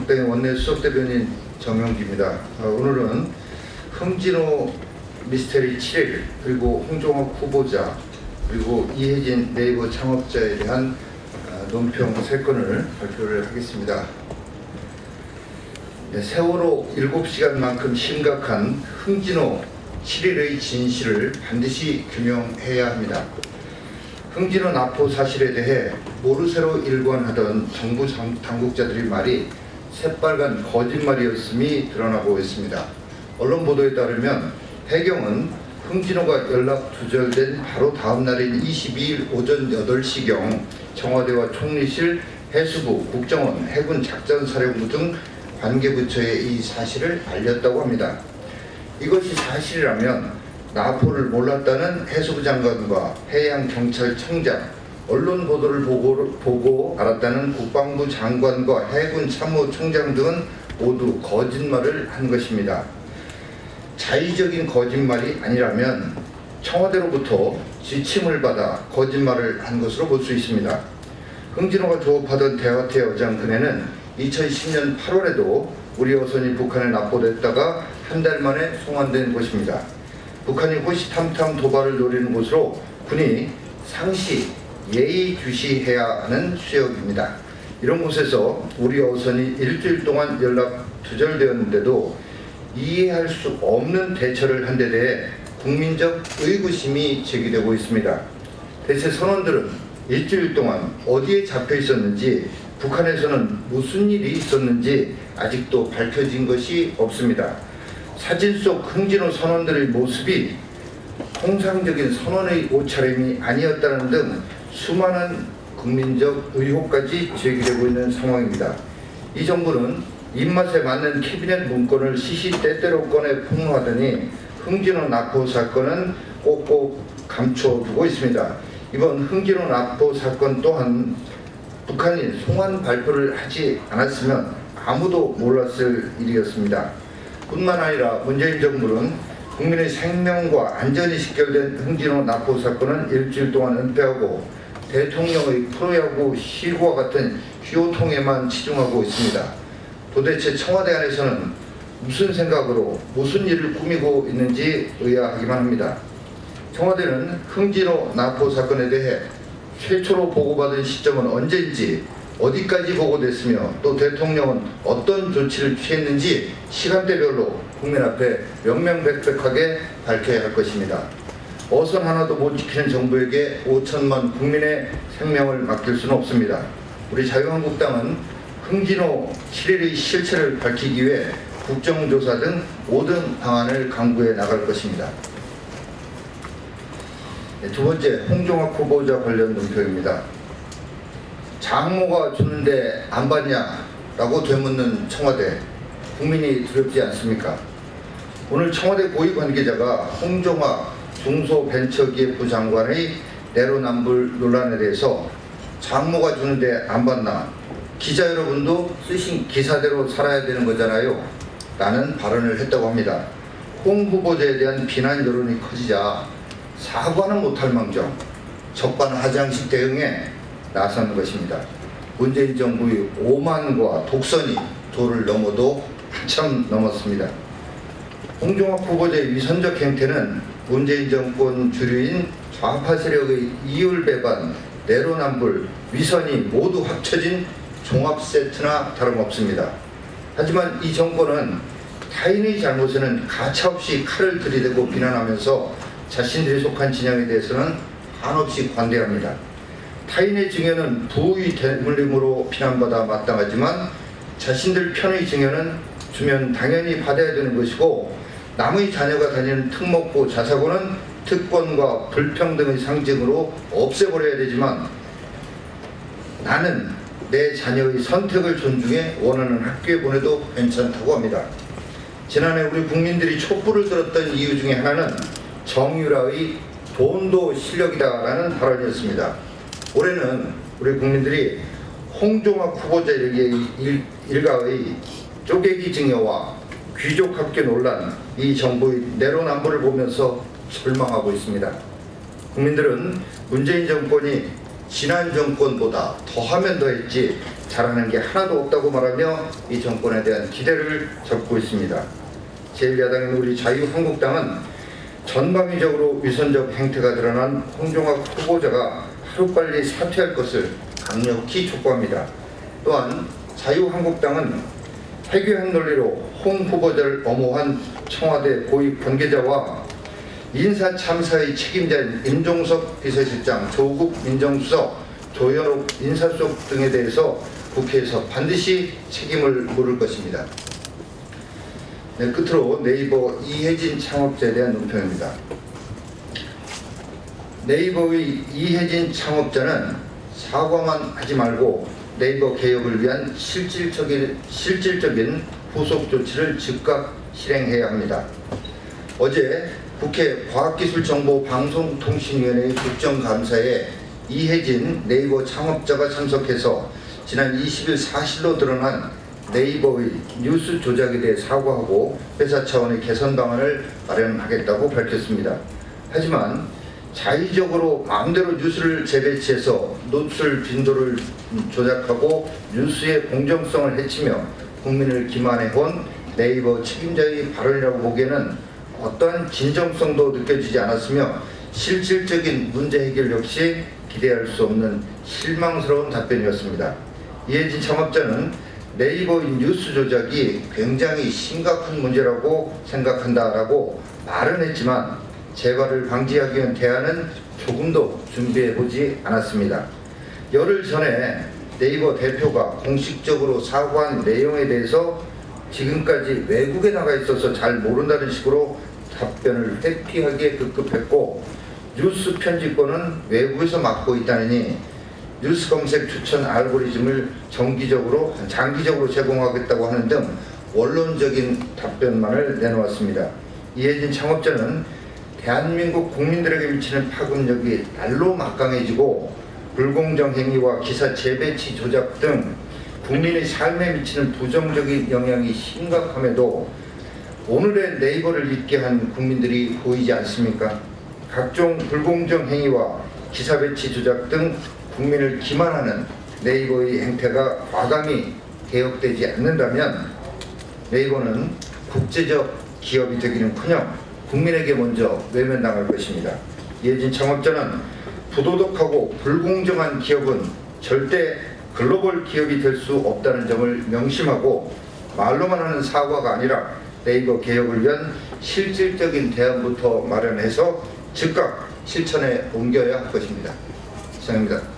자유한국당의 원내 수석대변인 정영기입니다. 오늘은 흥진호 미스테리 7일, 그리고 홍종학 후보자, 그리고 이혜진 네이버 창업자에 대한 논평 3건을 발표를 하겠습니다. 세월호 7시간만큼 심각한 흥진호 7일의 진실을 반드시 규명해야 합니다. 흥진호 납포 사실에 대해 모르쇠로 일관하던 정부 당국자들의 말이 새빨간 거짓말이었음이 드러나고 있습니다. 언론 보도에 따르면 배경은 흥진호가 연락 두절된 바로 다음 날인 22일 오전 8시경 청와대와 총리실, 해수부, 국정원, 해군 작전사령부 등 관계부처에 이 사실을 알렸다고 합니다. 이것이 사실이라면 납포를 몰랐다는 해수부 장관과 해양경찰청장, 언론 보도를 보고 알았다는 국방부 장관과 해군 참모총장 등은 모두 거짓말을 한 것입니다. 자의적인 거짓말이 아니라면 청와대로부터 지침을 받아 거짓말을 한 것으로 볼 수 있습니다. 흥진호가 조업하던 대화태 어장 근해는 2010년 8월에도 우리 어선이 북한에 납포됐다가 한 달 만에 송환된 곳입니다. 북한이 호시탐탐 도발을 노리는 곳으로 군이 상시 예의주시해야 하는 수역입니다. 이런 곳에서 우리 어선이 일주일 동안 연락 두절되었는데도 이해할 수 없는 대처를 한 데 대해 국민적 의구심이 제기되고 있습니다. 대체 선원들은 일주일 동안 어디에 잡혀 있었는지, 북한에서는 무슨 일이 있었는지 아직도 밝혀진 것이 없습니다. 사진 속 흥진호 선원들의 모습이 통상적인 선원의 옷차림이 아니었다는 등 수많은 국민적 의혹까지 제기되고 있는 상황입니다. 이 정부는 입맛에 맞는 캐비넷 문건을 시시때때로 꺼내 폭로하더니 흥진호 납포 사건은 꼭꼭 감춰두고 있습니다. 이번 흥진호 납포 사건 또한 북한이 송환 발표를 하지 않았으면 아무도 몰랐을 일이었습니다. 뿐만 아니라 문재인 정부는 국민의 생명과 안전이 직결된 흥진호 납포 사건은 일주일 동안 은폐하고 대통령의 프로야구 시구와 같은 휴통에만 치중하고 있습니다. 도대체 청와대 안에서는 무슨 생각으로 무슨 일을 꾸미고 있는지 의아하기만 합니다. 청와대는 흥진호 납포 사건에 대해 최초로 보고받은 시점은 언제인지, 어디까지 보고됐으며 또 대통령은 어떤 조치를 취했는지 시간대별로 국민 앞에 명명백백하게 밝혀야 할 것입니다. 어선 하나도 못 지키는 정부에게 5천만 국민의 생명을 맡길 수는 없습니다. 우리 자유한국당은 흥진호 7일의 실체를 밝히기 위해 국정조사 등 모든 방안을 강구해 나갈 것입니다. 두 번째, 홍종학 후보자 관련 논평입니다. 장모가 주는데 안 받냐? 라고 되묻는 청와대. 국민이 두렵지 않습니까? 오늘 청와대 고위 관계자가 홍종학 중소벤처기획부 장관의 내로남불 논란에 대해서 장모가 주는데 안 받나? 기자 여러분도 쓰신 기사대로 살아야 되는 거잖아요. 라는 발언을 했다고 합니다. 홍 후보자에 대한 비난 여론이 커지자 사과는 못할 망정 적반하장식 대응에 나선 것입니다. 문재인 정부의 오만과 독선이 도를 넘어도 한참 넘었습니다. 홍종학 후보자의 위선적 행태는 문재인 정권 주류인 좌파 세력의 이율배반, 내로남불, 위선이 모두 합쳐진 종합세트나 다름없습니다. 하지만 이 정권은 타인의 잘못에는 가차없이 칼을 들이대고 비난하면서 자신들이 속한 진영에 대해서는 한없이 관대합니다. 타인의 증여는 부의 대물림으로 비난받아 마땅하지만 자신들 편의 증여는 주면 당연히 받아야 되는 것이고, 남의 자녀가 다니는 특목고, 자사고는 특권과 불평등의 상징으로 없애버려야 되지만 나는 내 자녀의 선택을 존중해 원하는 학교에 보내도 괜찮다고 합니다. 지난해 우리 국민들이 촛불을 들었던 이유 중에 하나는 정유라의 돈도 실력이다라는 발언이었습니다. 올해는 우리 국민들이 홍종학 후보자 일가의 쪼개기 증여와 귀족학교 논란, 이 정부의 내로남불을 보면서 절망하고 있습니다. 국민들은 문재인 정권이 지난 정권보다 더하면 더했지 잘하는 게 하나도 없다고 말하며 이 정권에 대한 기대를 접고 있습니다. 제1야당인 우리 자유한국당은 전방위적으로 위선적 행태가 드러난 홍종학 후보자가 하루빨리 사퇴할 것을 강력히 촉구합니다. 또한 자유한국당은 해괴한 논리로 홍 후보자를 엄호한 청와대 고위 관계자와 인사 참사의 책임자인 임종석 비서실장, 조국 민정수석, 조현옥 인사수석 등에 대해서 국회에서 반드시 책임을 물을 것입니다. 네, 끝으로 네이버 이혜진 창업자에 대한 논평입니다. 네이버의 이혜진 창업자는 사과만 하지 말고 네이버 개혁을 위한 실질적인 후속 조치를 즉각 실행해야 합니다. 어제 국회 과학기술정보방송통신위원회 국정감사에 이혜진 네이버 창업자가 참석해서 지난 20일 사실로 드러난 네이버의 뉴스 조작에 대해 사과하고 회사 차원의 개선 방안을 마련하겠다고 밝혔습니다. 하지만 자의적으로 마음대로 뉴스를 재배치해서 노출 빈도를 조작하고 뉴스의 공정성을 해치며 국민을 기만해온 네이버 책임자의 발언이라고 보기에는 어떠한 진정성도 느껴지지 않았으며 실질적인 문제 해결 역시 기대할 수 없는 실망스러운 답변이었습니다. 이혜진 창업자는 네이버의 뉴스 조작이 굉장히 심각한 문제라고 생각한다라고 말은 했지만 재발을 방지하기 위한 대안은 조금도 준비해보지 않았습니다. 열흘 전에 네이버 대표가 공식적으로 사과한 내용에 대해서 지금까지 외국에 나가 있어서 잘 모른다는 식으로 답변을 회피하기에 급급했고, 뉴스 편집권은 외국에서 맡고 있다니 뉴스 검색 추천 알고리즘을 장기적으로 제공하겠다고 하는 등 원론적인 답변만을 내놓았습니다. 이혜진 창업자는 대한민국 국민들에게 미치는 파급력이 날로 막강해지고 불공정 행위와 기사 재배치 조작 등 국민의 삶에 미치는 부정적인 영향이 심각함에도 오늘의 네이버를 잊게 한 국민들이 보이지 않습니까? 각종 불공정 행위와 기사 배치 조작 등 국민을 기만하는 네이버의 행태가 과감히 개혁되지 않는다면 네이버는 국제적 기업이 되기는커녕 국민에게 먼저 외면당할 것입니다. 이혜진 창업자는 부도덕하고 불공정한 기업은 절대 글로벌 기업이 될 수 없다는 점을 명심하고 말로만 하는 사과가 아니라 네이버 개혁을 위한 실질적인 대안부터 마련해서 즉각 실천에 옮겨야 할 것입니다. 이상입니다.